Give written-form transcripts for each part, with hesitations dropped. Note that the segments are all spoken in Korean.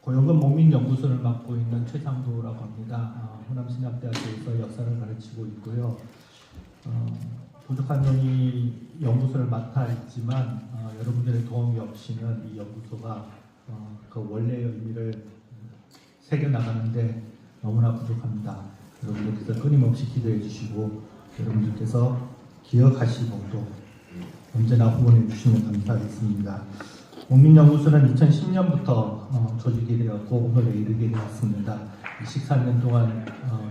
고용근 목민연구소를 맡고 있는 최상도라고 합니다. 호남신학대학교에서 역사를 가르치고 있고요. 부족한 놈이 연구소를 맡아 있지만 여러분들의 도움이 없이는 이 연구소가 그 원래의 의미를 새겨나가는데 너무나 부족합니다. 여러분들께서 끊임없이 기도해 주시고 여러분들께서 기억하시고 또 언제나 후원해 주시면 감사하겠습니다. 목민연구소는 2010년부터 조직이 되었고 오늘에 이르게 되었습니다. 14년 동안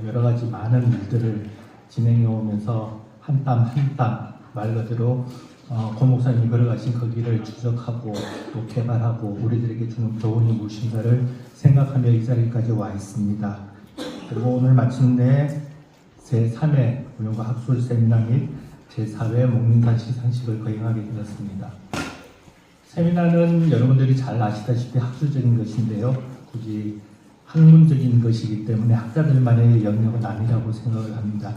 여러 가지 많은 일들을 진행해 오면서 한 땀 한 땀 말 그대로 고 목사님이 걸어가신 그 길을 추적하고 또 개발하고 우리들에게 주는 교훈이 무엇인가를 생각하며 이 자리까지 와 있습니다. 그리고 오늘 마침내 제3회 고용과 학술 세미나 및 제4회 목민산 시상식을 거행하게 되었습니다. 세미나는 여러분들이 잘 아시다시피 학술적인 것인데요. 굳이 학문적인 것이기 때문에 학자들만의 영역은 아니라고 생각을 합니다.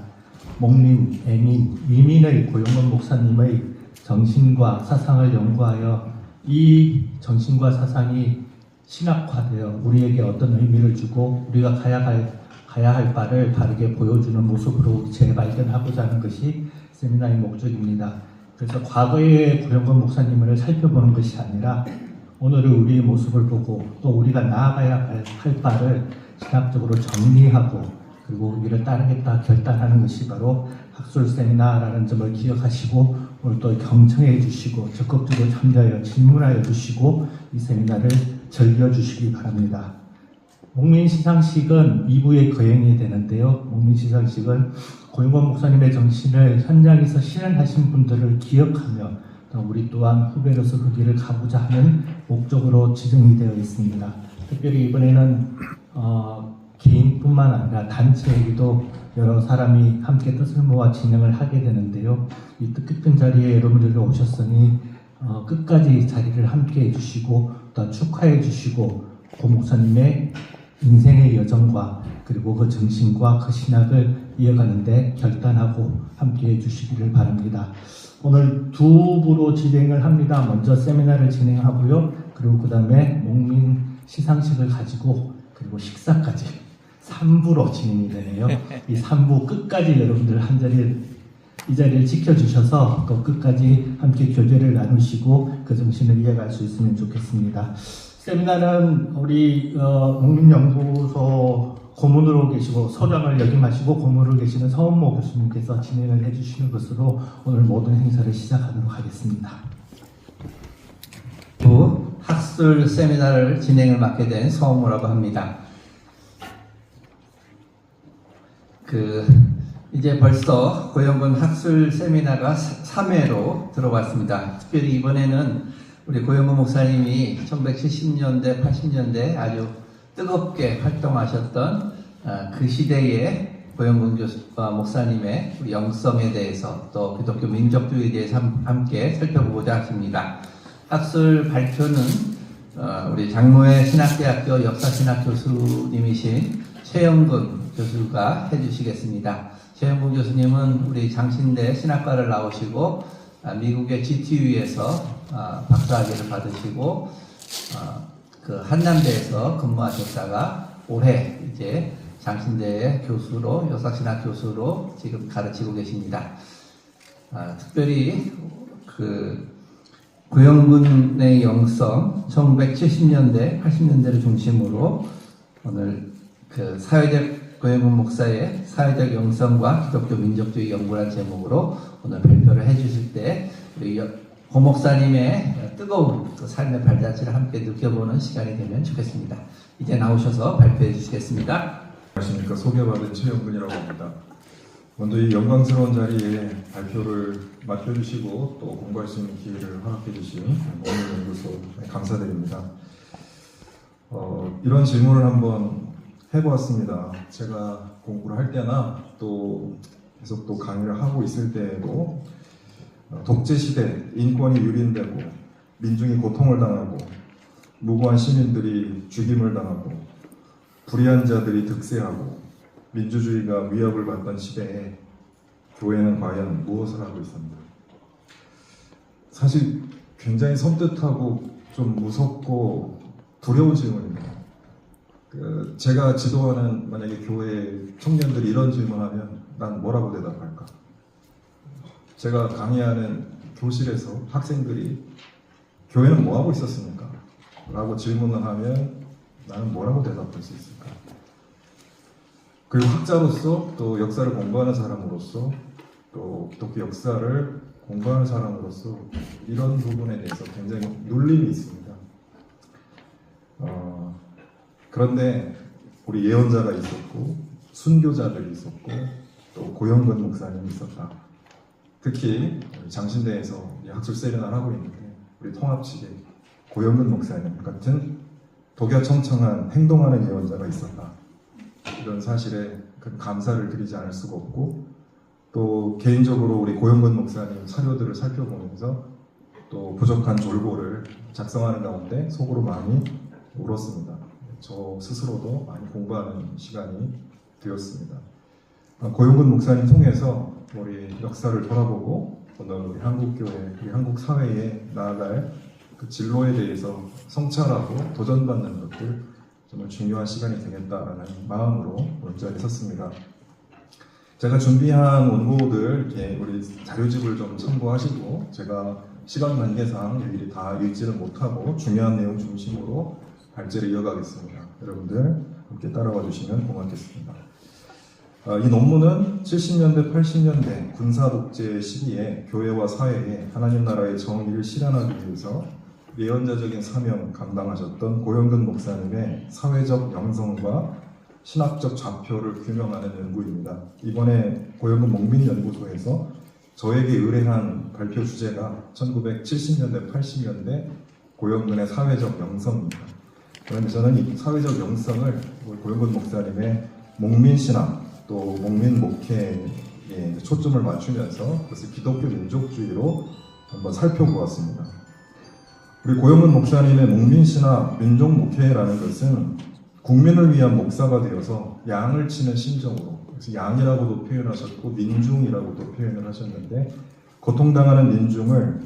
목민, 애민, 미민의 고용근 목사님의 정신과 사상을 연구하여 이 정신과 사상이 신학화되어 우리에게 어떤 의미를 주고 우리가 가야 할 바를 바르게 보여주는 모습으로 재발견하고자 하는 것이 세미나의 목적입니다. 그래서 과거의 고용근 목사님을 살펴보는 것이 아니라 오늘의 우리의 모습을 보고 또 우리가 나아가야 할 바를 신학적으로 정리하고 그리고 우리를 따르겠다 결단하는 것이 바로 학술 세미나라는 점을 기억하시고 오늘 또 경청해 주시고 적극적으로 참여하여 질문하여 주시고 이 세미나를 즐겨주시기 바랍니다. 목민시상식은 2부에 거행이 되는데요. 목민시상식은 고용근 목사님의 정신을 현장에서 실현하신 분들을 기억하며 우리 또한 후배로서 그 길을 가고자 하는 목적으로 지정이 되어 있습니다. 특별히 이번에는 개인뿐만 아니라 단체에게도 여러 사람이 함께 뜻을 모아 진행을 하게 되는데요. 이 뜻깊은 자리에 여러분들이 오셨으니 끝까지 자리를 함께 해주시고 또 축하해 주시고 고 목사님의 인생의 여정과 그리고 그 정신과 그 신학을 이어가는데 결단하고 함께 해주시기를 바랍니다. 오늘 두 부로 진행을 합니다. 먼저 세미나를 진행하고요. 그리고 그 다음에 목민 시상식을 가지고 그리고 식사까지 3부로 진행이 되네요. 이 3부 끝까지 여러분들 이 자리를 지켜주셔서 또 끝까지 함께 교제를 나누시고 그 정신을 이어갈 수 있으면 좋겠습니다. 세미나는 우리 목민연구소 고문으로 계시고 소장을 역임하시고 고문으로 계시는 서은모 교수님께서 진행을 해주시는 것으로 오늘 모든 행사를 시작하도록 하겠습니다. 학술 세미나를 진행을 맡게 된 서은모라고 합니다. 이제 벌써 고용근 학술 세미나가 3회로 들어왔습니다. 특별히 이번에는 우리 고용근 목사님이 1970년대, 80년대 아주 뜨겁게 활동하셨던 그 시대의 고용근 목사님의 영성에 대해서 또 기독교 민족주의에 대해서 함께 살펴보고자 하십니다. 학술 발표는 우리 장로회 신학대학교 역사신학 교수님이신 최영근 교수가 해주시겠습니다. 최영근 교수님은 우리 장신대 신학과를 나오시고 미국의 GTU에서 박사학위를 받으시고 그 한남대에서 근무하셨다가 올해 이제 장신대의 교수로 역사신학 교수로 지금 가르치고 계십니다. 특별히 고용근의 영성 1970년대, 80년대를 중심으로 오늘 사회적 고용근 목사의 사회적 영성과 기독교 민족주의 연구라는 제목으로 오늘 발표를 해주실 때 우리 고 목사님의 뜨거운 삶의 발자취를 함께 느껴보는 시간이 되면 좋겠습니다. 이제 나오셔서 발표해 주시겠습니다. 안녕하십니까. 소개받은 최영근이라고 합니다. 먼저 이 영광스러운 자리에 발표를 맡겨주시고 또 공부할 수 있는 기회를 허락해 주신 목민연구소에 감사드립니다. 이런 질문을 한번 해보았습니다. 제가 공부를 할 때나 또 계속 또 강의를 하고 있을 때에도 독재시대 인권이 유린되고 민중이 고통을 당하고 무고한 시민들이 죽임을 당하고 불의한 자들이 득세하고 민주주의가 위협을 받던 시대에 교회는 과연 무엇을 하고 있었나? 사실 굉장히 섬뜩하고 좀 무섭고 두려운 질문입니다. 제가 지도하는 만약에 교회 청년들이 이런 질문하면 난 뭐라고 대답할까? 제가 강의하는 교실에서 학생들이 교회는 뭐 하고 있었습니까? 라고 질문을 하면 나는 뭐라고 대답할 수 있을까? 그리고 학자로서 또 역사를 공부하는 사람으로서 또 기독교 역사를 공부하는 사람으로서 이런 부분에 대해서 굉장히 눌림이 있습니다. 그런데 우리 예언자가 있었고 순교자들이 있었고 또 고영근 목사님이 있었다. 특히 장신대에서 학술 세미나를 하고 있는데 우리 통합 측에 고영근 목사님 같은 독야청청한 행동하는 예언자가 있었다. 이런 사실에 큰 감사를 드리지 않을 수가 없고 또 개인적으로 우리 고영근 목사님 사료들을 살펴보면서 또 부족한 졸고를 작성하는 가운데 속으로 많이 울었습니다. 저 스스로도 많이 공부하는 시간이 되었습니다. 고영근 목사님 통해서 우리 역사를 돌아보고 오늘 우리 한국교회, 우리 한국 사회에 나아갈 그 진로에 대해서 성찰하고 도전받는 것들 정말 중요한 시간이 되겠다라는 마음으로 오늘 자리에 섰습니다. 제가 준비한 원고들 우리 자료집을 좀 참고하시고 제가 시간 관계상 일일이 다 읽지는 못하고 중요한 내용 중심으로 발제를 이어가겠습니다. 여러분들 함께 따라와 주시면 고맙겠습니다. 이 논문은 70년대, 80년대 군사 독재 시기에 교회와 사회에 하나님 나라의 정의를 실현하기 위해서 예언자적인 사명 감당하셨던 고영근 목사님의 사회적 영성과 신학적 좌표를 규명하는 연구입니다. 이번에 고영근 목민연구소에서 저에게 의뢰한 발표 주제가 1970년대, 80년대 고영근의 사회적 영성입니다. 그러면서 저는 이 사회적 영성을 고영근 목사님의 목민신학 또 목민목회에 초점을 맞추면서 그것을 기독교 민족주의로 한번 살펴보았습니다. 우리 고영근 목사님의 목민신학 민족목회라는 것은 국민을 위한 목사가 되어서 양을 치는 심정으로, 그래서 양이라고도 표현하셨고 민중이라고도 표현을 하셨는데 고통당하는 민중을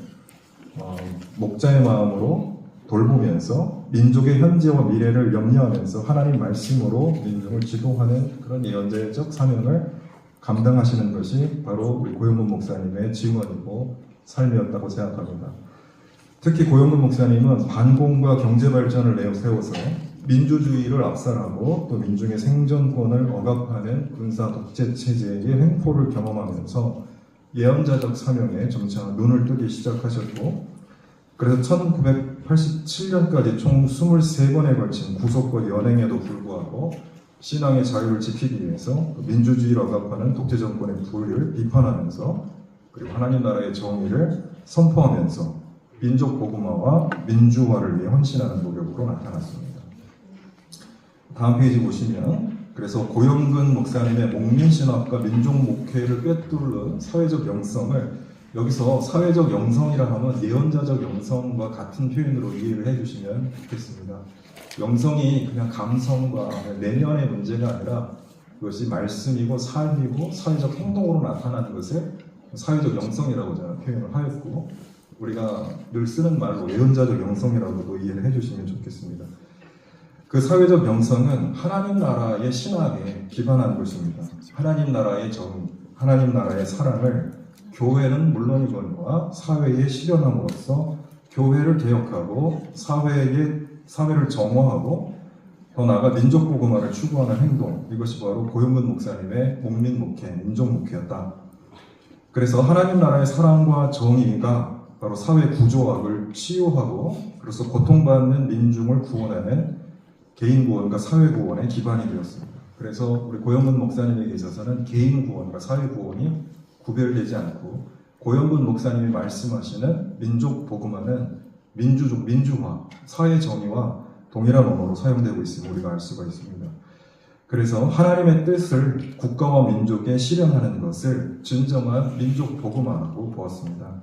목자의 마음으로 돌보면서 민족의 현재와 미래를 염려하면서 하나님 말씀으로 민중을 지도하는 그런 예언자적 사명을 감당하시는 것이 바로 우리 고영근 목사님의 증언이고 삶이었다고 생각합니다. 특히 고영근 목사님은 반공과 경제 발전을 내세워서 민주주의를 압살하고 또 민중의 생존권을 억압하는 군사 독재 체제의 횡포를 경험하면서 예언자적 사명에 점차 눈을 뜨기 시작하셨고 그래서 1987년까지 총 23번에 걸친 구속과 연행에도 불구하고 신앙의 자유를 지키기 위해서 민주주의를 억압하는 독재 정권의 불의를 비판하면서 그리고 하나님 나라의 정의를 선포하면서 민족 복음화와 민주화를 위해 헌신하는 노력으로 나타났습니다. 다음 페이지 보시면 그래서 고영근 목사님의 목민신학과 민족목회를 꿰뚫는 사회적 영성을 여기서 사회적 영성이라 하면 예언자적 영성과 같은 표현으로 이해를 해주시면 좋겠습니다. 영성이 그냥 감성과 내면의 문제가 아니라 그것이 말씀이고 삶이고 사회적 행동으로 나타나는 것을 사회적 영성이라고 저는 표현을 하였고 우리가 늘 쓰는 말로 예언자적 영성이라고도 이해를 해주시면 좋겠습니다. 그 사회적 영성은 하나님 나라의 신학에 기반한 것입니다. 하나님 나라의 정의, 하나님 나라의 사랑을 교회는 물론이거니와 사회에 실현함으로써 교회를 개혁하고 사회를 정화하고 더 나아가 민족 복음화를 추구하는 행동, 이것이 바로 고영근 목사님의 목민목회, 민족목회였다. 그래서 하나님 나라의 사랑과 정의가 바로 사회 구조학을 치유하고 그래서 고통받는 민중을 구원하는 개인 구원과 사회 구원의 기반이 되었습니다. 그래서 우리 고영근 목사님에게 있어서는 개인 구원과 사회 구원이 구별되지 않고 고영근 목사님이 말씀하시는 민족 복음화는 민주화, 사회 정의와 동일한 언어로 사용되고 있음을 우리가 알 수가 있습니다. 그래서 하나님의 뜻을 국가와 민족에 실현하는 것을 진정한 민족 복음화라고 보았습니다.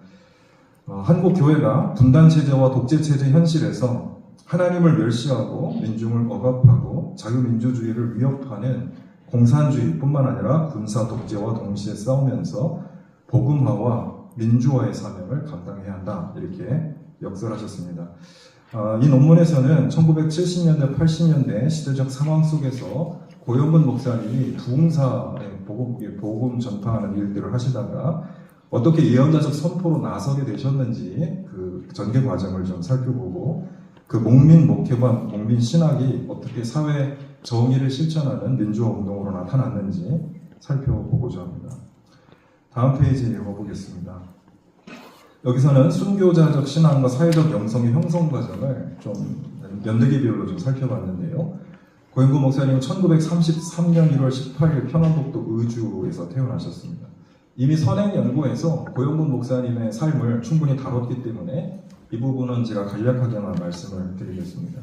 한국 교회가 분단 체제와 독재 체제 현실에서 하나님을 멸시하고 민중을 억압하고 자유민주주의를 위협하는 공산주의뿐만 아니라 군사 독재와 동시에 싸우면서 복음화와 민주화의 사명을 감당해야 한다 이렇게 역설하셨습니다. 이 논문에서는 1970년대, 80년대 시대적 상황 속에서 고영근 목사님이 부흥사의 복음 전파하는 일들을 하시다가 어떻게 예언자적 선포로 나서게 되셨는지 그 전개 과정을 좀 살펴보고 그 목민 목회관, 목민 신학이 어떻게 사회 정의를 실천하는 민주화 운동으로 나타났는지 살펴보고자 합니다. 다음 페이지 읽어보겠습니다. 여기서는 순교자적 신앙과 사회적 영성의 형성 과정을 좀 연대기별로 좀 살펴봤는데요. 고영근 목사님은 1933년 1월 18일 평안북도 의주에서 태어나셨습니다. 이미 선행연구에서 고영근 목사님의 삶을 충분히 다뤘기 때문에 이 부분은 제가 간략하게만 말씀을 드리겠습니다.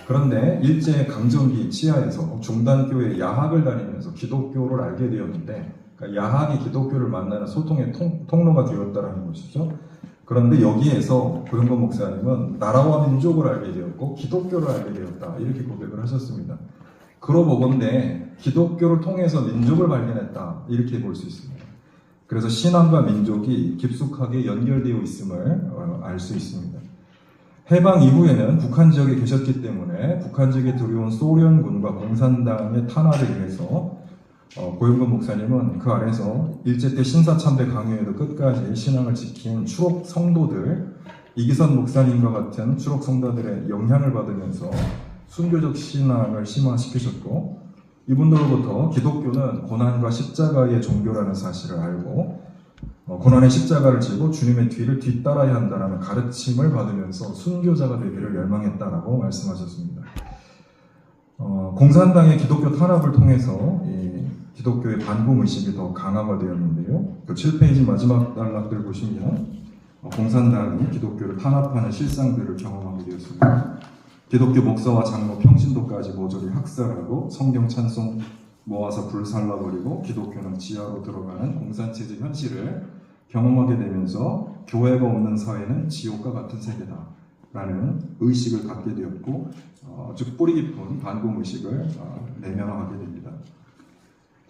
그런데 일제 강점기 치하에서 중단교회 야학을 다니면서 기독교를 알게 되었는데, 그러니까 야학이 기독교를 만나는 소통의 통로가 되었다는 것이죠. 그런데 여기에서 고영근 목사님은 나라와 민족을 알게 되었고 기독교를 알게 되었다, 이렇게 고백을 하셨습니다. 그러고 보건대 기독교를 통해서 민족을 발견했다, 이렇게 볼 수 있습니다. 그래서 신앙과 민족이 깊숙하게 연결되어 있음을 알 수 있습니다. 해방 이후에는 북한 지역에 계셨기 때문에 북한 지역에 들어온 소련군과 공산당의 탄압을 위해서 고영근 목사님은 그 아래서 일제 때 신사참배 강요에도 끝까지 신앙을 지킨 추록 성도들, 이기선 목사님과 같은 추록 성도들의 영향을 받으면서 순교적 신앙을 심화시키셨고, 이분들로부터 기독교는 고난과 십자가의 종교라는 사실을 알고 고난의 십자가를 지고 주님의 뒤를 뒤따라야 한다는 가르침을 받으면서 순교자가 되기를 열망했다라고 말씀하셨습니다. 공산당의 기독교 탄압을 통해서 이 기독교의 반공 의식이 더 강화되었는데요. 그 7페이지 마지막 단락들 보시면 공산당이 기독교를 탄압하는 실상들을 경험하게 되었습니다. 기독교 목사와 장로 평신도까지 모조리 학살하고 성경 찬송 모아서 불살라버리고 기독교는 지하로 들어가는 공산체제 현실을 경험하게 되면서 교회가 없는 사회는 지옥과 같은 세계다 라는 의식을 갖게 되었고, 즉 뿌리 깊은 반공 의식을 내면화하게 됩니다.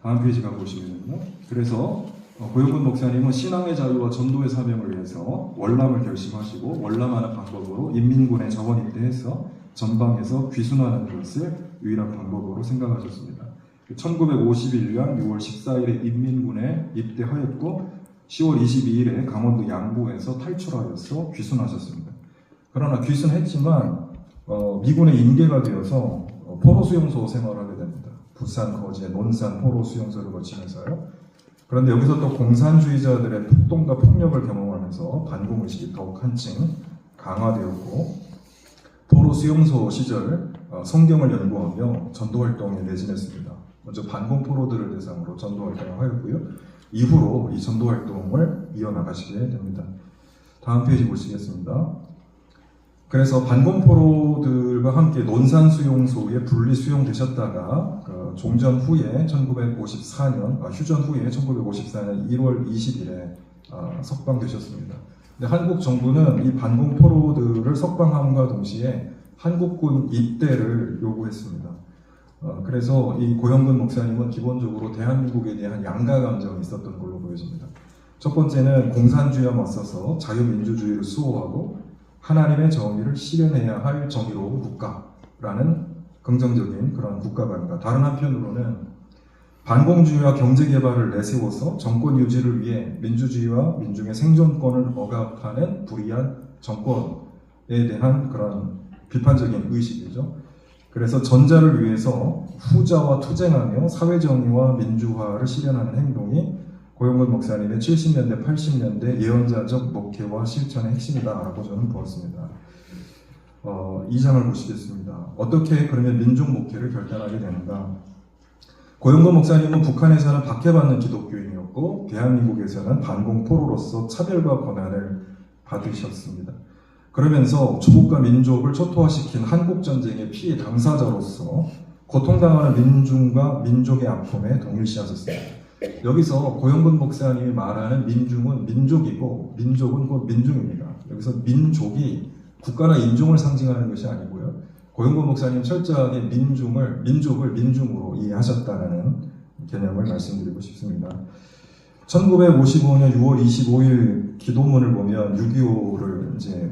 다음 페이지 가보시면요. 그래서 고영근 목사님은 신앙의 자유와 전도의 사명을 위해서 월남을 결심하시고 월남하는 방법으로 인민군에 자원 입대해서 전방에서 귀순하는 것을 유일한 방법으로 생각하셨습니다. 1951년 6월 14일에 인민군에 입대하였고 10월 22일에 강원도 양구에서 탈출하여서 귀순하셨습니다. 그러나 귀순했지만 미군의 인계가 되어서 포로 수용소 생활을 하게 됩니다. 부산, 거제, 논산 포로 수용소를 거치면서요. 그런데 여기서 또 공산주의자들의 폭동과 폭력을 경험하면서 반공의식이 더욱 한층 강화되었고, 포로 수용소 시절 성경을 연구하며 전도활동에 매진했습니다. 먼저 반공 포로들을 대상으로 전도활동을 하였고요. 이후로 이 전도활동을 이어나가시게 됩니다. 다음 페이지 보시겠습니다. 그래서 반공 포로들과 함께 논산 수용소에 분리 수용되셨다가 종전 후에 1954년, 휴전 후에 1954년 1월 20일에 석방되셨습니다. 근데 한국 정부는 이 반공 포로들을 석방함과 동시에 한국군 입대를 요구했습니다. 그래서 이 고영근 목사님은 기본적으로 대한민국에 대한 양가 감정이 있었던 걸로 보여집니다. 첫 번째는 공산주의와 맞서서 자유민주주의를 수호하고 하나님의 정의를 실현해야 할 정의로운 국가라는 긍정적인 그런 국가관과, 다른 한편으로는 반공주의와 경제개발을 내세워서 정권 유지를 위해 민주주의와 민중의 생존권을 억압하는 불의한 정권에 대한 그런 비판적인 의식이죠. 그래서 전자를 위해서 후자와 투쟁하며 사회정의와 민주화를 실현하는 행동이 고영근 목사님의 70년대, 80년대 예언자적 목회와 실천의 핵심이다라고 저는 보았습니다. 2장을 보시겠습니다. 어떻게 그러면 민족 목회를 결단하게 되는가? 고영근 목사님은 북한에서는 박해받는 기독교인이었고 대한민국에서는 반공포로로서 차별과 고난을 받으셨습니다. 그러면서 조국과 민족을 초토화시킨 한국전쟁의 피해 당사자로서 고통당하는 민중과 민족의 아픔에 동일시하셨습니다. 여기서 고영근 목사님이 말하는 민중은 민족이고 민족은 곧 민중입니다. 여기서 민족이 국가나 인종을 상징하는 것이 아니고요. 고영근 목사님 철저하게 민족을 민중으로 이해하셨다는 개념을 말씀드리고 싶습니다. 1955년 6월 25일 기도문을 보면 6.25를 이제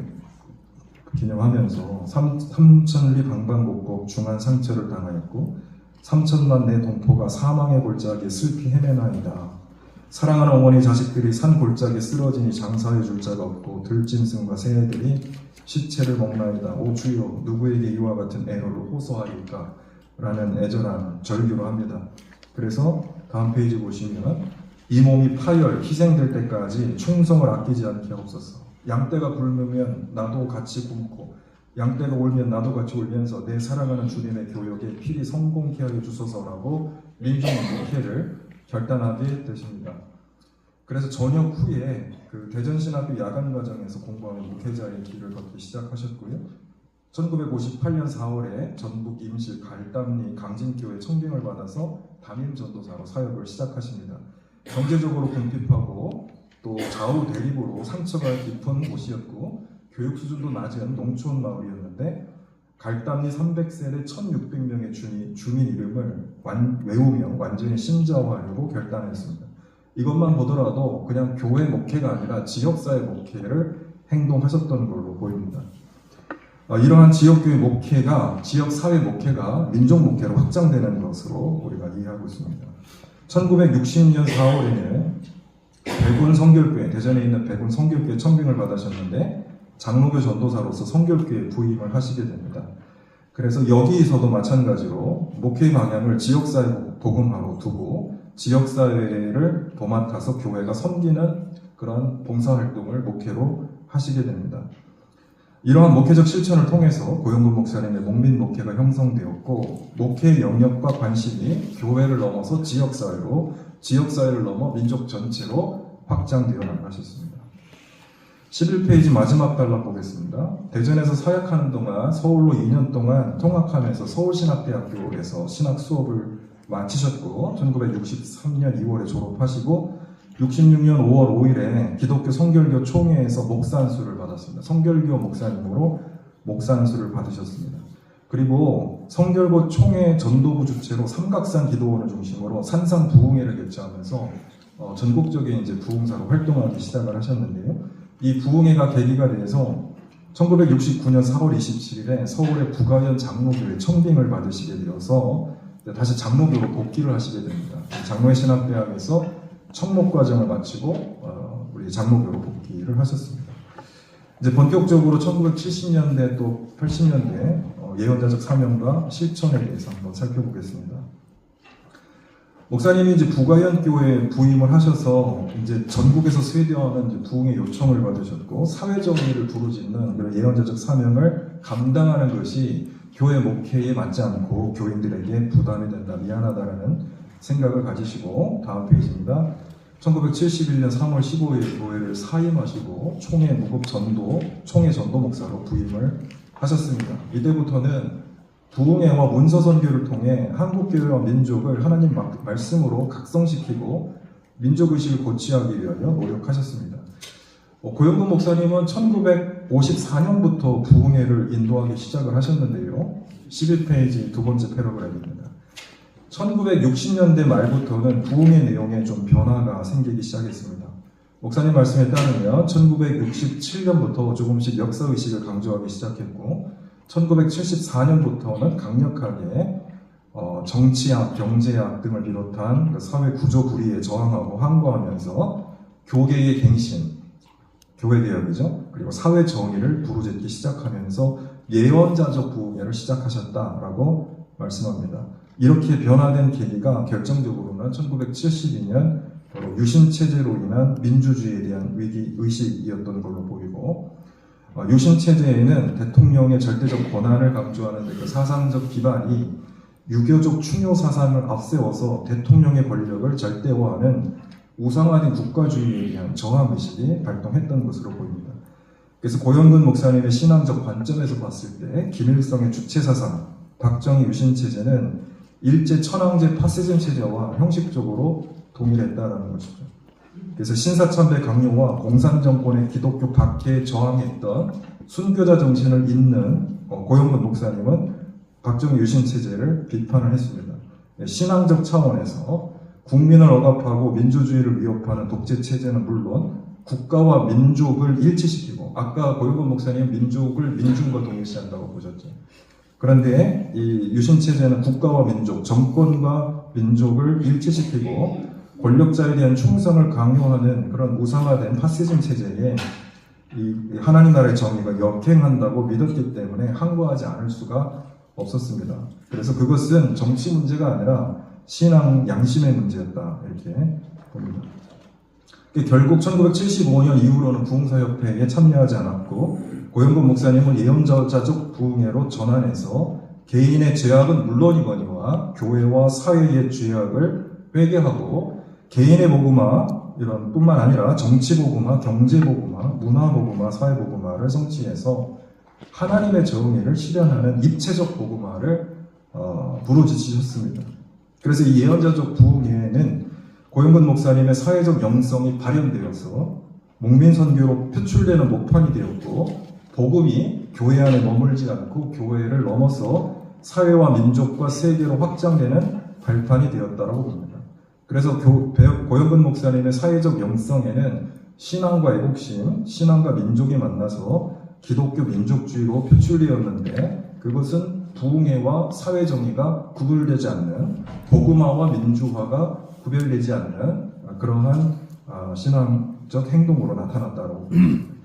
기념하면서 삼천리 방방곡곡 중한 상처를 당하였고 3천만 내 동포가 사망의 골짜기에 슬피 헤매나이다. 사랑하는 어머니 자식들이 산 골짜기에 쓰러지니 장사해 줄 자가 없고 들짐승과 새애들이 시체를 먹나이다. 오 주여 누구에게 이와 같은 애로를 호소하리까? 라는 애절한 절규로 합니다. 그래서 다음 페이지 보시면 이 몸이 파열 희생될 때까지 충성을 아끼지 않게 하옵소서. 양떼가 굶으면 나도 같이 굶고 양떼가 울면 나도 같이 울면서 내 사랑하는 주님의 교역에 필히 성공케 하여 주소서라고 민족 목회를 결단하게 되십니다. 그래서 전역 후에 그 대전신학교 야간과정에서 공부하는 목회자의 길을 걷기 시작하셨고요. 1958년 4월에 전북 임실 갈담리 강진교회 청빙을 받아서 담임 전도사로 사역을 시작하십니다. 경제적으로 궁핍하고 또 좌우 대립으로 상처가 깊은 곳이었고 교육 수준도 낮은 농촌 마을이었는데 갈담리 300세대 1600명의 주민 이름을 외우며 완전히 신자화하려고 결단했습니다. 이것만 보더라도 그냥 교회 목회가 아니라 지역사회 목회를 행동하셨던 걸로 보입니다. 이러한 지역교회 목회가 지역사회 목회가 민족 목회로 확장되는 것으로 우리가 이해하고 있습니다. 1960년 4월에는 백운 성결교회, 대전에 있는 백운 성결교회 청빙을 받으셨는데 장로교 전도사로서 성결교회에 부임을 하시게 됩니다. 그래서 여기서도 마찬가지로 목회 방향을 지역사회 복음화로 두고 지역사회를 도맡아서 교회가 섬기는 그런 봉사활동을 목회로 하시게 됩니다. 이러한 목회적 실천을 통해서 고영근 목사님의 목민 목회가 형성되었고 목회 영역과 관심이 교회를 넘어서 지역사회를 넘어 민족 전체로 확장되어 나가셨습니다. 11페이지 마지막 단락 보겠습니다. 대전에서 사역하는 동안 서울로 2년 동안 통학하면서 서울신학대학교에서 신학 수업을 마치셨고 1963년 2월에 졸업하시고 66년 5월 5일에 기독교 성결교 총회에서 목사안수를 받았습니다. 성결교 목사님으로 목사안수를 받으셨습니다. 그리고 성결교 총회 전도부 주체로 삼각산 기도원을 중심으로 산상 부흥회를 개최하면서 전국적인 이제 부흥사로 활동하기 시작을 하셨는데요. 이 부흥회가 계기가 돼서 1969년 4월 27일에 서울의 부가현 장로교회 청빙을 받으시게 되어서 다시 장로교로 복귀를 하시게 됩니다. 장로의 신학대학에서 청목 과정을 마치고 우리 장로교로 복귀를 하셨습니다. 이제 본격적으로 1970년대 또 80년대 예언자적 사명과 실천에 대해서 한번 살펴보겠습니다. 목사님이 이제 부가현 교회에 부임을 하셔서 이제 전국에서 쇠대하는 이제 부흥의 요청을 받으셨고 사회 정의를 부르짖는 그런 예언자적 사명을 감당하는 것이 교회 목회에 맞지 않고 교인들에게 부담이 된다, 미안하다라는 생각을 가지시고 다음 페이지입니다. 1971년 3월 15일 교회를 사임하시고 총회 전도 목사로 부임을 하셨습니다. 이때부터는 부흥회와 문서 선교를 통해 한국교회와 민족을 하나님 말씀으로 각성시키고 민족의식을 고취하기 위하여 노력하셨습니다. 고영근 목사님은 1954년부터 부흥회를 인도하기 시작을 하셨는데요. 11페이지 두 번째 패러그래프입니다. 1960년대 말부터는 부흥의 내용에 좀 변화가 생기기 시작했습니다. 목사님 말씀에 따르면 1967년부터 조금씩 역사의식을 강조하기 시작했고 1974년부터는 강력하게 정치학, 경제학 등을 비롯한 그 사회 구조 불의에 저항하고 항거하면서 교계의 갱신, 교회개혁이죠. 그리고 사회 정의를 부르짖기 시작하면서 예언자적 부흥회를 시작하셨다라고 말씀합니다. 이렇게 변화된 계기가 결정적으로는 1972년 바로 유신체제로 인한 민주주의에 대한 위기의식이었던 걸로 보이고 유신체제에는 대통령의 절대적 권한을 강조하는 그 사상적 기반이 유교적 충효 사상을 앞세워서 대통령의 권력을 절대화하는 우상화된 국가주의에 대한 저항의식이 발동했던 것으로 보입니다. 그래서 고영근 목사님의 신앙적 관점에서 봤을 때 김일성의 주체사상, 박정희 유신체제는 일제 천황제 파시즘 체제와 형식적으로 동일했다라는 것이죠. 그래서 신사참배 강요와 공산정권의 기독교 박해에 저항했던 순교자 정신을 잇는 고영근 목사님은 박정희 유신체제를 비판을 했습니다. 신앙적 차원에서 국민을 억압하고 민주주의를 위협하는 독재체제는 물론 국가와 민족을 일치시키고, 아까 고영건 목사님 민족을 민중과 동일시한다고 보셨죠. 그런데 이 유신체제는 국가와 민족, 정권과 민족을 일치시키고 권력자에 대한 충성을 강요하는 그런 우상화된 파시즘 체제에 이 하나님 나라의 정의가 역행한다고 믿었기 때문에 항거하지 않을 수가 없었습니다. 그래서 그것은 정치 문제가 아니라 신앙 양심의 문제였다, 이렇게 봅니다. 결국 1975년 이후로는 부흥사협회에 참여하지 않았고, 고영건 목사님은 예언자적 부흥회로 전환해서 개인의 죄악은 물론이거니와 교회와 사회의 죄악을 회개하고 개인의 복음화 이런 뿐만 아니라 정치 복음화, 경제 복음화, 문화 복음화, 사회 복음화를 성취해서 하나님의 정의를 실현하는 입체적 복음화를 부르짖으셨습니다. 그래서 이 예언자적 부흥회에는 고영건 목사님의 사회적 영성이 발현되어서 목민선교로 표출되는 목판이 되었고, 복음이 교회 안에 머물지 않고 교회를 넘어서 사회와 민족과 세계로 확장되는 발판이 되었다고 봅니다. 그래서 고영건 목사님의 사회적 영성에는 신앙과 애국심, 신앙과 민족이 만나서 기독교 민족주의로 표출되었는데, 그것은 부흥회와 사회정의가 구분되지 않는, 복음화와 민주화가 구별되지 않는 그러한 신앙적 행동으로 나타났다고 봅니다.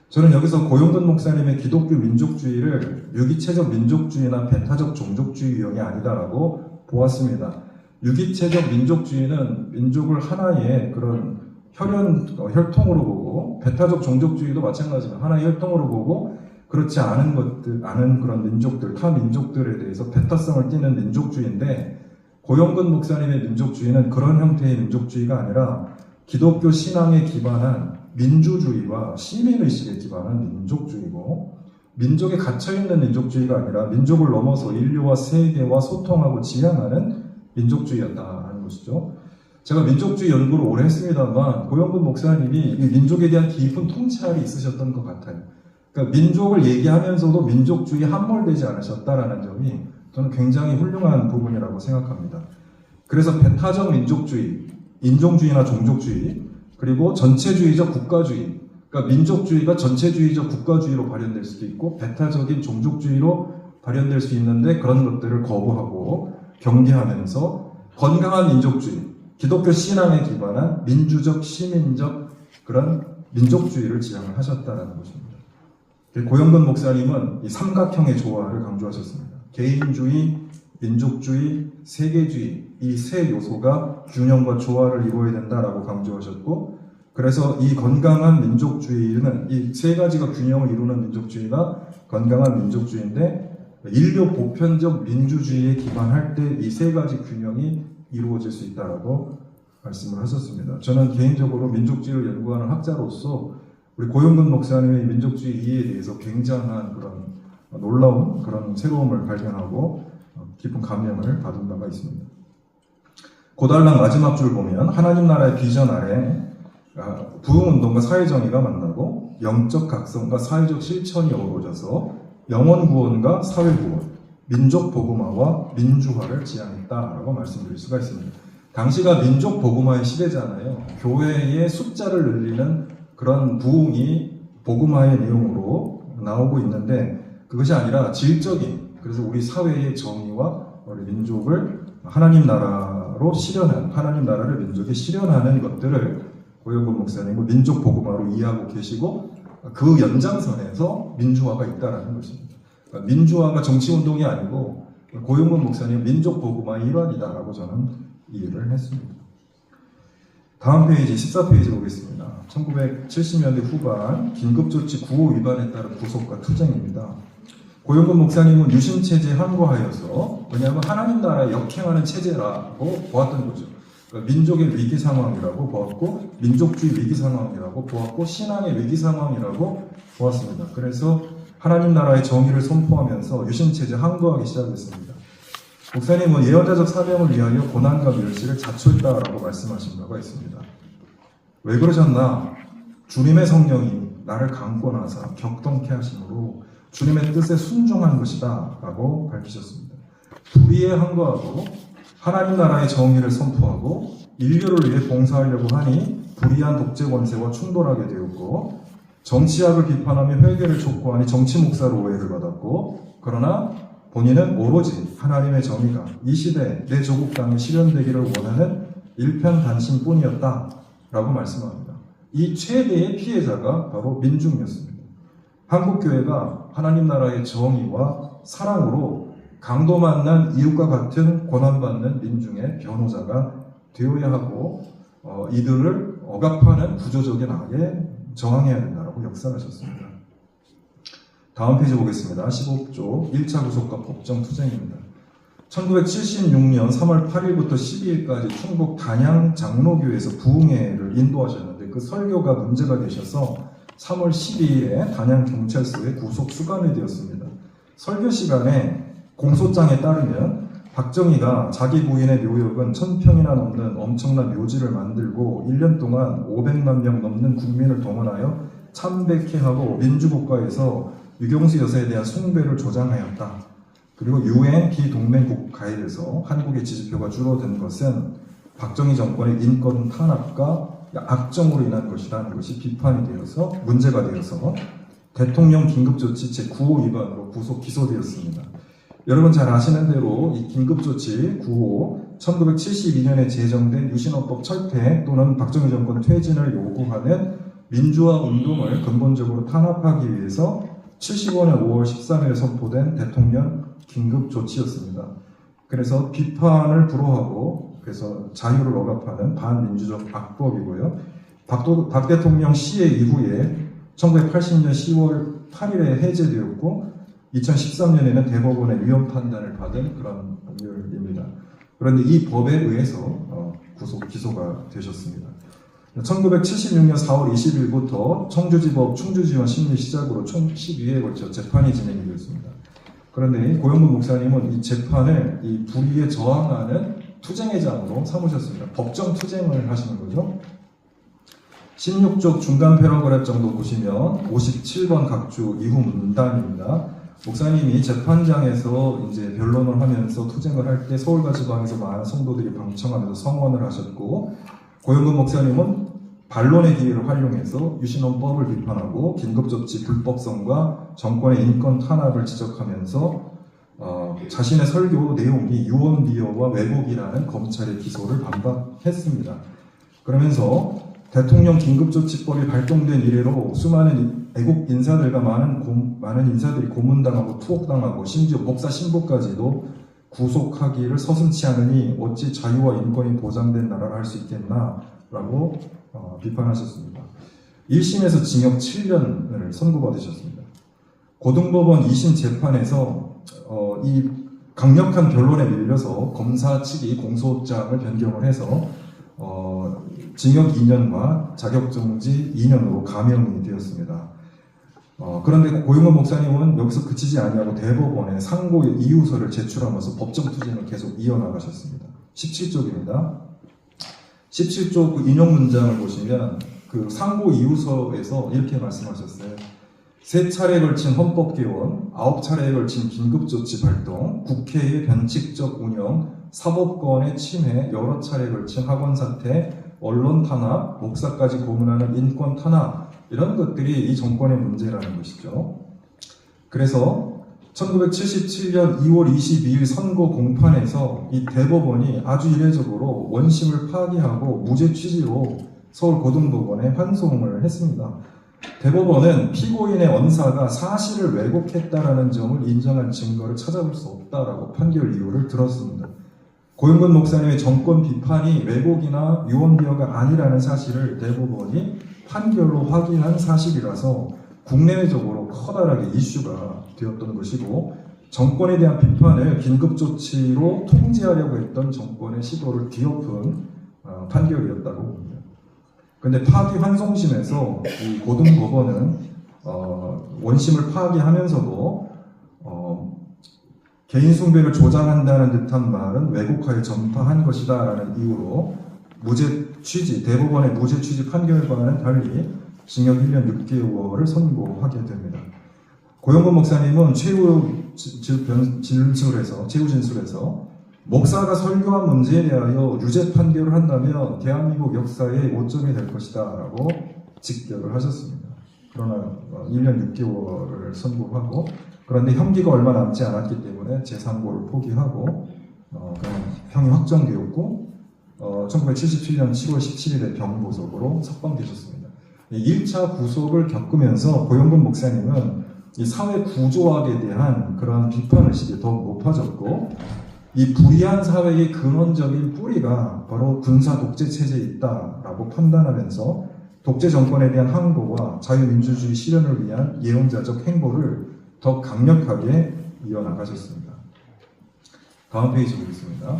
저는 여기서 고영건 목사님의 기독교 민족주의를 유기체적 민족주의나 배타적 종족주의 유형이 아니다라고 보았습니다. 유기체적 민족주의는 민족을 하나의 그런 혈통으로 보고, 배타적 종족주의도 마찬가지입니다. 하나의 혈통으로 보고, 그렇지 않은 그런 민족들, 타 민족들에 대해서 배타성을 띠는 민족주의인데, 고영건 목사님의 민족주의는 그런 형태의 민족주의가 아니라 기독교 신앙에 기반한 민주주의와 시민의식에 기반한 민족주의고, 민족에 갇혀있는 민족주의가 아니라 민족을 넘어서 인류와 세계와 소통하고 지향하는 민족주의였다는 것이죠. 제가 민족주의 연구를 오래 했습니다만 고영건 목사님이 이 민족에 대한 깊은 통찰이 있으셨던 것 같아요. 그러니까 민족을 얘기하면서도 민족주의에 함몰되지 않으셨다라는 점이 저는 굉장히 훌륭한 부분이라고 생각합니다. 그래서 배타적 민족주의, 인종주의나 종족주의, 그리고 전체주의적 국가주의, 그러니까 민족주의가 전체주의적 국가주의로 발현될 수도 있고 배타적인 종족주의로 발현될 수 있는데, 그런 것들을 거부하고 경계하면서 건강한 민족주의, 기독교 신앙에 기반한 민주적, 시민적 그런 민족주의를 지향을 하셨다는 것입니다. 고영건 목사님은 이 삼각형의 조화를 강조하셨습니다. 개인주의, 민족주의, 세계주의, 이 세 요소가 균형과 조화를 이루어야 된다라고 강조하셨고, 그래서 이 건강한 민족주의는 이 세 가지가 균형을 이루는 민족주의가 건강한 민족주의인데, 인류 보편적 민주주의에 기반할 때 이 세 가지 균형이 이루어질 수 있다라고 말씀을 하셨습니다. 저는 개인적으로 민족주의를 연구하는 학자로서 우리 고영건 목사님의 민족주의 이해에 대해서 굉장한 그런 놀라운 그런 새로움을 발견하고 깊은 감명을 받은 바가 있습니다. 고달랑 마지막 줄 보면 하나님 나라의 비전 아래 부흥운동과 사회정의가 만나고 영적 각성과 사회적 실천이 어우러져서 영혼 구원과 사회 구원, 민족 복음화와 민주화를 지향했다라고 말씀드릴 수가 있습니다. 당시가 민족 복음화의 시대잖아요. 교회의 숫자를 늘리는 그런 부흥이 복음화의 내용으로 나오고 있는데, 그것이 아니라 질적인, 그래서 우리 사회의 정의와 우리 민족을 하나님 나라로 실현한, 하나님 나라를 민족에 실현하는 것들을 고영건 목사님은 민족 복음화로 이해하고 계시고, 그 연장선에서 민주화가 있다는 것입니다. 그러니까 민주화가 정치운동이 아니고 고영건 목사님 민족 복음화의 일환이다라고 저는 이해를 했습니다. 다음 페이지 14페이지 보겠습니다. 1970년대 후반 긴급조치 9호 위반에 따른 구속과 투쟁입니다. 고영건 목사님은 유신체제에 항거하여서, 왜냐하면 하나님 나라에 역행하는 체제라고 보았던 거죠. 그러니까 민족의 위기 상황이라고 보았고, 민족주의 위기 상황이라고 보았고, 신앙의 위기 상황이라고 보았습니다. 그래서 하나님 나라의 정의를 선포하면서 유신체제 항거하기 시작했습니다. 목사님은 예언자적 사명을 위하여 고난과 멸시를 자초했다라고 말씀하신 바가 있습니다. 왜 그러셨나? 주님의 성령이 나를 강권하사 격동케 하심으로 주님의 뜻에 순종한 것이다 라고 밝히셨습니다. 불의에 항거하고 하나님 나라의 정의를 선포하고 인류를 위해 봉사하려고 하니 불의한 독재 권세와 충돌하게 되었고, 정치학을 비판하며 회개를 촉구하니 정치 목사로 오해를 받았고, 그러나 본인은 오로지 하나님의 정의가 이 시대에 내 조국 땅에 실현되기를 원하는 일편단심뿐이었다라고 말씀합니다. 이 최대의 피해자가 바로 민중이었습니다. 한국교회가 하나님 나라의 정의와 사랑으로 강도 만난 이웃과 같은 고난받는 민중의 변호자가 되어야 하고, 이들을 억압하는 구조적인 악에 저항해야 된다고 역사하셨습니다. 다음 페이지 보겠습니다. 15조 1차 구속과 법정 투쟁입니다. 1976년 3월 8일부터 12일까지 충북 단양 장로교에서 부흥회를 인도하셨는데 그 설교가 문제가 되셔서 3월 12일에 단양 경찰서에 구속 수감이 되었습니다. 설교 시간에 공소장에 따르면 박정희가 자기 부인의 묘역은 1000평이나 넘는 엄청난 묘지를 만들고 1년 동안 500만 명 넘는 국민을 동원하여 참백회하고 민주국가에서 유경수 여사에 대한 숭배를 조장하였다. 그리고 UN 비동맹국 가입에서 한국의 지지표가 줄어든 것은 박정희 정권의 인권 탄압과 악정으로 인한 것이라는 것이 비판이 되어서 문제가 되어서 대통령 긴급조치 제9호 위반으로 구속 기소되었습니다. 여러분 잘 아시는 대로 이 긴급조치 9호 1972년에 제정된 유신헌법 철폐 또는 박정희 정권 퇴진을 요구하는 민주화 운동을 근본적으로 탄압하기 위해서 75년 5월 13일에 선포된 대통령 긴급조치였습니다. 그래서 비판을 불허하고 그래서 자유를 억압하는 반민주적 악법이고요. 박 대통령 시해 이후에 1980년 10월 8일에 해제되었고 2013년에는 대법원의 위헌 판단을 받은 그런 법률입니다. 그런데 이 법에 의해서 기소가 되셨습니다. 1976년 4월 20일부터 청주지법 충주지원 심리 시작으로 총 12회에 걸쳐 재판이 진행이 되었습니다. 그런데 고영문 목사님은 이 재판을 이 불의에 저항하는 투쟁의장으로 삼으셨습니다. 법정 투쟁을 하시는 거죠. 16쪽 중간 패러그랩 정도 보시면 57번 각주 이후 문단입니다. 목사님이 재판장에서 이제 변론을 하면서 투쟁을 할 때 서울과 지방에서 많은 성도들이 방청하면서 성원을 하셨고, 고영근 목사님은 반론의 기회를 활용해서 유신헌법을 비판하고 긴급조치 불법성과 정권의 인권 탄압을 지적하면서 자신의 설교 내용이 유언비어와 왜곡이라는 검찰의 기소를 반박했습니다. 그러면서 대통령 긴급조치법이 발동된 이래로 수많은 애국 인사들과 많은 인사들이 고문당하고 투옥당하고 심지어 목사 신부까지도 구속하기를 서슴지 않으니 어찌 자유와 인권이 보장된 나라를 할 수 있겠나라고 비판하셨습니다. 1심에서 징역 7년을 선고받으셨습니다. 고등법원 2심 재판에서 이 강력한 변론에 밀려서 검사 측이 공소장을 변경을 해서 징역 2년과 자격정지 2년으로 감형이 되었습니다. 그런데 고영문 목사님은 여기서 그치지 아니하고 대법원에 상고 이유서를 제출하면서 법정 투쟁을 계속 이어나가셨습니다. 17쪽입니다. 17쪽 그 인용 문장을 보시면 그 상고 이유서에서 이렇게 말씀하셨어요. 3차례에 걸친 헌법 개원, 9차례에 걸친 긴급조치 발동, 국회의 변칙적 운영, 사법권의 침해, 여러 차례에 걸친 학원 사태, 언론 탄압, 목사까지 고문하는 인권 탄압, 이런 것들이 이 정권의 문제라는 것이죠. 그래서 1977년 2월 22일 선고 공판에서 이 대법원이 아주 이례적으로 원심을 파기하고 무죄 취지로 서울 고등법원에 환송을 했습니다. 대법원은 피고인의 언사가 사실을 왜곡했다라는 점을 인정한 증거를 찾아볼 수 없다라고 판결 이유를 들었습니다. 고영근 목사님의 정권 비판이 왜곡이나 유언비어가 아니라는 사실을 대법원이 판결로 확인한 사실이라서 국내외적으로 커다랗게 이슈가 되었던 것이고, 정권에 대한 비판을 긴급조치로 통제하려고 했던 정권의 시도를 뒤엎은 판결이었다고 봅니다. 그런데 파기 환송심에서 이 고등법원은 원심을 파기하면서도 개인 숭배를 조장한다는 듯한 말은 왜곡하여 전파한 것이다 라는 이유로 무죄 취지, 대법원의 무죄 취지 판결과는 달리 징역 1년 6개월을 선고하게 됩니다. 고영근 목사님은 최후 진술에서 목사가 설교한 문제에 대하여 유죄 판결을 한다면 대한민국 역사의 오점이 될 것이다 라고 직격을 하셨습니다. 그러나 1년 6개월을 선고하고, 그런데 형기가 얼마 남지 않았기 때문에 재상고를 포기하고 그냥 형이 확정되었고 1977년 7월 17일에 병보석으로 석방되셨습니다. 1차 구속을 겪으면서 고영근 목사님은 이 사회 구조학에 대한 그런 비판의식이 더욱 높아졌고, 이 불의한 사회의 근원적인 뿌리가 바로 군사 독재 체제에 있다라고 판단하면서 독재 정권에 대한 항고와 자유민주주의 실현을 위한 예언자적 행보를 더 강력하게 이어나가셨습니다. 다음 페이지 보겠습니다.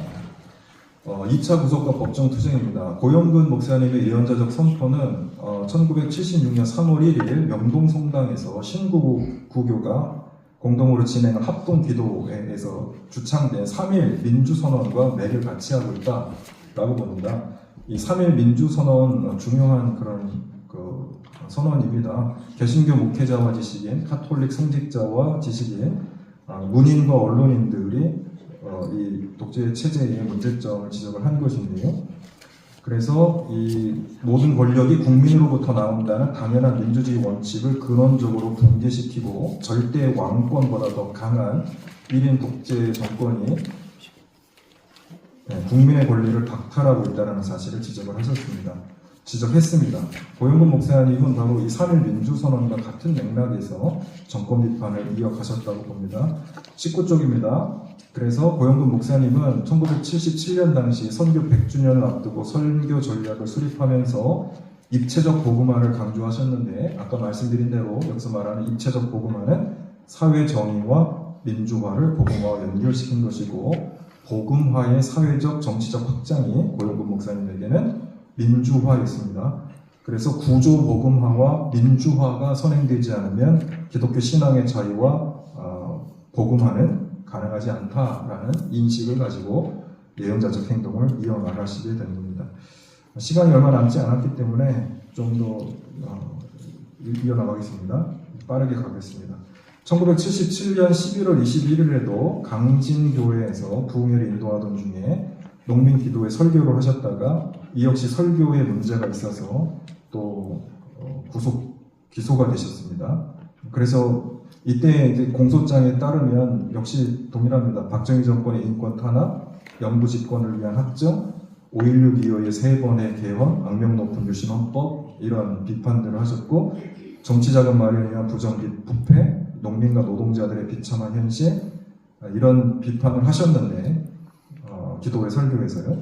2차 구속과 법정 투쟁입니다. 고영근 목사님의 예언자적 선포는 1976년 3월 1일 명동성당에서 신구교가 공동으로 진행한 합동기도회에서 주창된 3.1 민주선언과 매를 같이 하고 있다라고 봅니다. 이 3.1 민주선언 중요한 그런 선언입니다. 개신교 목회자와 지식인, 카톨릭 성직자와 지식인, 문인과 언론인들이 이 독재 체제의 문제점을 지적을 한 것인데요. 그래서 이 모든 권력이 국민으로부터 나온다는 당연한 민주주의 원칙을 근원적으로 붕괴시키고 절대 왕권보다 더 강한 1인 독재 정권이 국민의 권리를 박탈하고 있다는 사실을 지적했습니다. 고영근 목사님은 바로 이 3.1 민주선언과 같은 맥락에서 정권 비판을 이어가셨다고 봅니다. 19쪽입니다. 그래서 고영근 목사님은 1977년 당시 선교 100주년을 앞두고 설교 전략을 수립하면서 입체적 복음화를 강조하셨는데, 아까 말씀드린 대로 여기서 말하는 입체적 복음화는 사회 정의와 민주화를 복음화와 연결시킨 것이고, 복음화의 사회적 정치적 확장이 고영근 목사님에게는 민주화였습니다. 그래서 구조 복음화와 민주화가 선행되지 않으면 기독교 신앙의 자유와 복음화는 가능하지 않다라는 인식을 가지고 예언자적 행동을 이어나가시게 된 겁니다. 시간이 얼마 남지 않았기 때문에 좀 더 이어나가겠습니다. 빠르게 가겠습니다. 1977년 11월 21일에도 강진교회에서 부흥회를 인도하던 중에 농민 기도회 설교를 하셨다가 이 역시 설교에 문제가 있어서 또 기소가 되셨습니다. 그래서 이때 이제 공소장에 따르면 역시 동일합니다. 박정희 정권의 인권 탄압, 영부 집권을 위한 학정, 5.16 이후의 3번의 개헌, 악명 높은 유신 헌법, 이런 비판들을 하셨고, 정치자금 마련에 의한 부정 부패, 농민과 노동자들의 비참한 현실, 이런 비판을 하셨는데 기도회 설교에서요,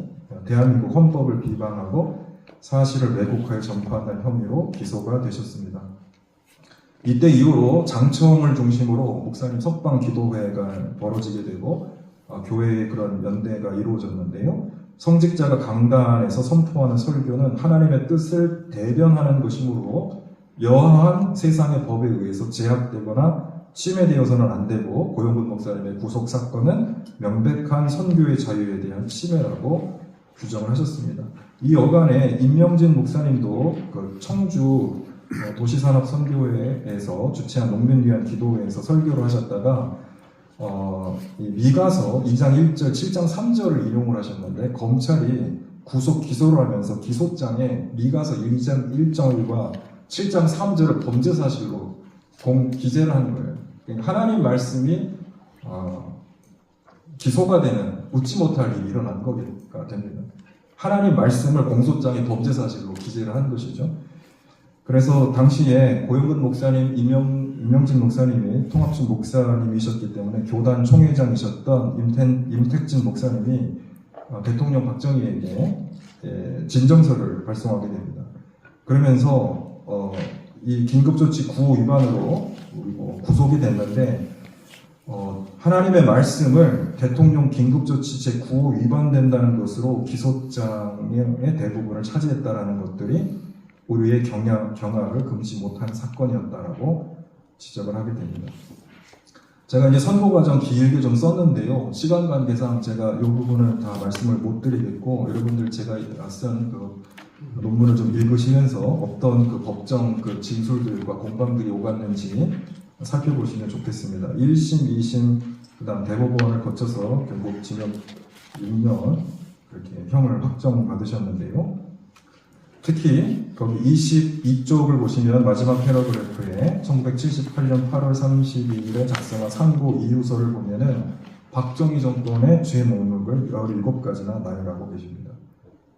대한민국 헌법을 비방하고 사실을 왜곡하여 전파한다는 혐의로 기소가 되셨습니다. 이때 이후로 장청을 중심으로 목사님 석방 기도회가 벌어지게 되고 교회의 그런 연대가 이루어졌는데요. 성직자가 강단에서 선포하는 설교는 하나님의 뜻을 대변하는 것이므로 여하한 세상의 법에 의해서 제약되거나 침해되어서는 안 되고, 고영근 목사님의 구속 사건은 명백한 선교의 자유에 대한 침해라고 규정을 하셨습니다. 이 여간에 임명진 목사님도 그 청주 도시산업선교회에서 주최한 농민 위한 기도회에서 설교를 하셨다가 이 미가서 2장 1절, 7장 3절을 인용을 하셨는데, 검찰이 구속 기소를 하면서 기소장에 미가서 1장 1절과 7장 3절을 범죄 사실로 기재를 한 거예요. 그러니까 하나님 말씀이 기소가 되는 웃지 못할 일이 일어난 거가 됩니다. 하나님 말씀을 공소장에 범죄 사실로 기재를 한 것이죠. 그래서 당시에 고영근 목사님, 임명진 목사님이 통합진 목사님이셨기 때문에 교단 총회장이셨던 임택진 목사님이 대통령 박정희에게 진정서를 발송하게 됩니다. 그러면서 이 긴급조치 9호 위반으로 구속이 됐는데, 하나님의 말씀을 대통령 긴급조치 제9호 위반된다는 것으로 기소장의 대부분을 차지했다라는 것들이 우리의 경악을 금치 못하는 사건이었다라고 지적을 하게 됩니다. 제가 이제 선고 과정 길게 좀 썼는데요. 시간 관계상 제가 이 부분을 다 말씀을 못 드리겠고, 여러분들 제가 쓴 그 논문을 좀 읽으시면서 어떤 그 법정 그 진술들과 공방들이 오갔는지 살펴보시면 좋겠습니다. 1심, 2심, 그 다음 대법원을 거쳐서 결국 징역 6년 그렇게 형을 확정받으셨는데요. 특히 거기 22쪽을 보시면 마지막 패러그래프에 1978년 8월 32일에 작성한 상고 이유서를 보면은 박정희 정권의 죄 목록을 17가지나 나열하고 계십니다.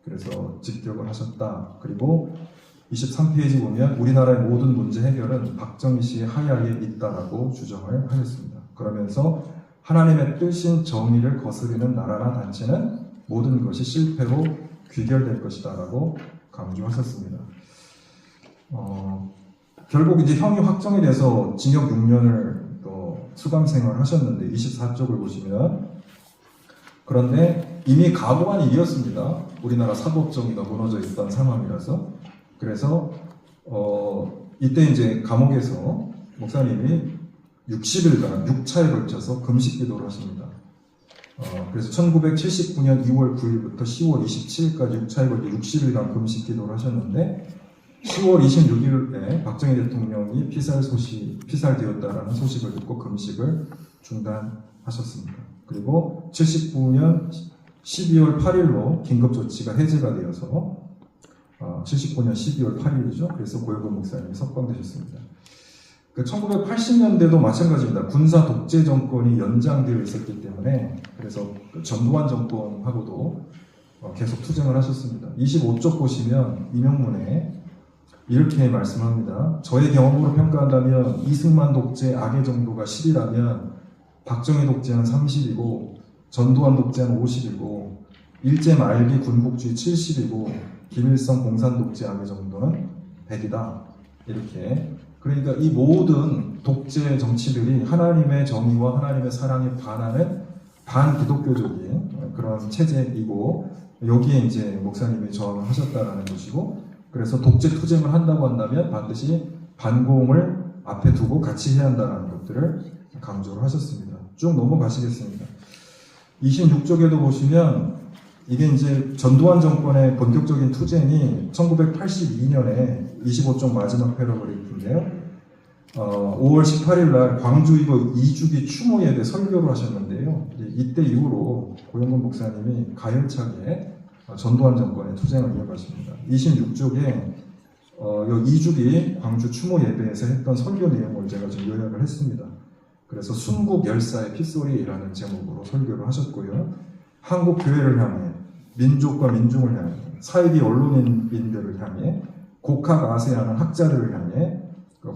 그래서 직격을 하셨다. 그리고 23페이지 보면 우리나라의 모든 문제 해결은 박정희 씨의 하야에 있다라고 주장을 하셨습니다. 그러면서 하나님의 뜻인 정의를 거스르는 나라나 단체는 모든 것이 실패로 귀결될 것이다라고 강조하셨습니다. 결국 이제 형이 확정이 돼서 징역 6년을 또 수감 생활을 하셨는데 24쪽을 보시면 그런데 이미 각오한 일이었습니다. 우리나라 사법정의가 무너져 있던 상황이라서 그래서 이때 이제 감옥에서 목사님이 60일간 6차에 걸쳐서 금식 기도를 하십니다. 그래서 1979년 2월 9일부터 10월 27일까지 6차에 걸쳐 60일간 금식 기도를 하셨는데 10월 26일에 박정희 대통령이 피살되었다라는 소식을 듣고 금식을 중단하셨습니다. 그리고 79년 12월 8일로 긴급조치가 해제가 되어서 79년 12월 8일이죠. 그래서 고영건 목사님이 석방되셨습니다. 1980년대도 마찬가지입니다. 군사 독재 정권이 연장되어 있었기 때문에 그래서 전두환 정권하고도 계속 투쟁을 하셨습니다. 25쪽 보시면 임명문에 이렇게 말씀합니다. 저의 경험으로 평가한다면 이승만 독재 악의 정도가 10이라면 박정희 독재는 30이고 전두환 독재는 50이고 일제 말기 군국주의 70이고 김일성 공산 독재 악의 정도는 100이다. 이렇게 그러니까 이 모든 독재 정치들이 하나님의 정의와 하나님의 사랑에 반하는 반기독교적인 그런 체제이고 여기에 이제 목사님이 저항을 하셨다라는 것이고 그래서 독재 투쟁을 한다고 한다면 반드시 반공을 앞에 두고 같이 해야 한다는 것들을 강조를 하셨습니다. 쭉 넘어가시겠습니다. 26쪽에도 보시면 이게 이제 전두환 정권의 본격적인 투쟁이 1982년에 25쪽 마지막 패러그래프인데요. 5월 18일 날 광주 이거 2주기 추모 예배 설교를 하셨는데요. 이때 이후로 고영건 목사님이 가열차게 전두환 정권의 투쟁을 이어가십니다. 26쪽에 2주기 광주 추모 예배에서 했던 설교 내용을 제가 좀 요약을 했습니다. 그래서 순국 열사의 핏소리라는 제목으로 설교를 하셨고요. 한국 교회를 향해 민족과 민중을 향해 사이비 언론인들을 향해 곡학 아세아는 학자들을 향해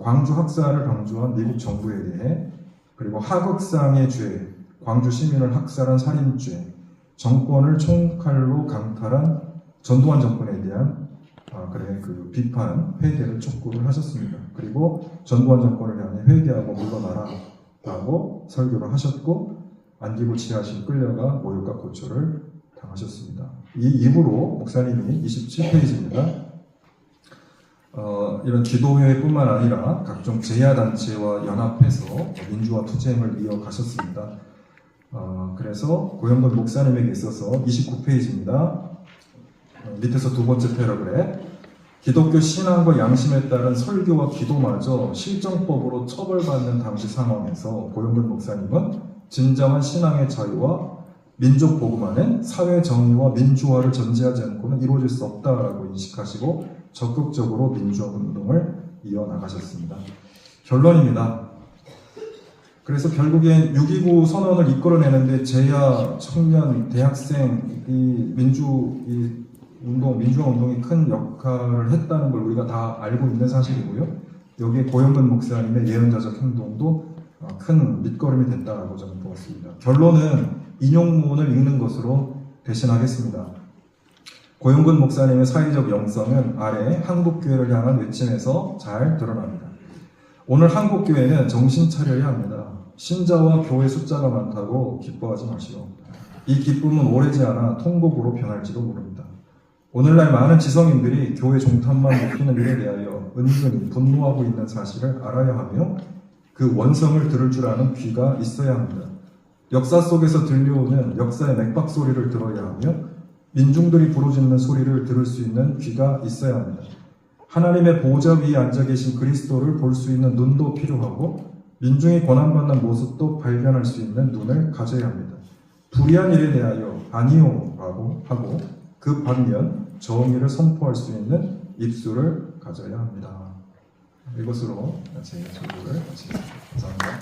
광주 학살을 방조한 미국 정부에 대해 그리고 하극상의 죄, 광주 시민을 학살한 살인죄, 정권을 총칼로 강탈한 전두환 정권에 대한 그 비판, 회개를 촉구를 하셨습니다. 그리고 전두환 정권을 향해 회개하고 물러나라 라고 설교를 하셨고 안기부 지하실 끌려가 모욕과 고초를 당하셨습니다. 이 이후로 목사님이 27페이지입니다. 이런 기도회뿐만 아니라 각종 제야단체와 연합해서 민주화 투쟁을 이어가셨습니다. 그래서 고영건 목사님에게 있어서 29페이지입니다. 밑에서 두 번째 패러그래프 기독교 신앙과 양심에 따른 설교와 기도마저 실정법으로 처벌받는 당시 상황에서 고영건 목사님은 진정한 신앙의 자유와 민족 복음화는 사회 정의와 민주화를 전제하지 않고는 이루어질 수 없다라고 인식하시고 적극적으로 민주화 운동을 이어나가셨습니다. 결론입니다. 그래서 결국엔 6.29 선언을 이끌어내는데 제야, 청년, 대학생, 민주화 운동이 큰 역할을 했다는 걸 우리가 다 알고 있는 사실이고요. 여기에 고영건 목사님의 예언자적 행동도 큰 밑거름이 됐다라고 저는 보았습니다. 결론은 인용문을 읽는 것으로 대신하겠습니다. 고영건 목사님의 사회적 영성은 아래 한국교회를 향한 외침에서 잘 드러납니다. 오늘 한국교회는 정신 차려야 합니다. 신자와 교회 숫자가 많다고 기뻐하지 마시오. 이 기쁨은 오래지 않아 통곡으로 변할지도 모릅니다. 오늘날 많은 지성인들이 교회 종탄만 높이는 일에 대하여 은근히 분노하고 있는 사실을 알아야 하며 그 원성을 들을 줄 아는 귀가 있어야 합니다. 역사 속에서 들려오는 역사의 맥박 소리를 들어야 하며 민중들이 부르짖는 소리를 들을 수 있는 귀가 있어야 합니다. 하나님의 보좌 위에 앉아 계신 그리스도를 볼 수 있는 눈도 필요하고 민중이 고난받는 모습도 발견할 수 있는 눈을 가져야 합니다. 불의한 일에 대하여 아니요라고 하고 그 반면 정의를 선포할 수 있는 입술을 가져야 합니다. 이것으로 제 설교를 마치겠습니다. 감사합니다.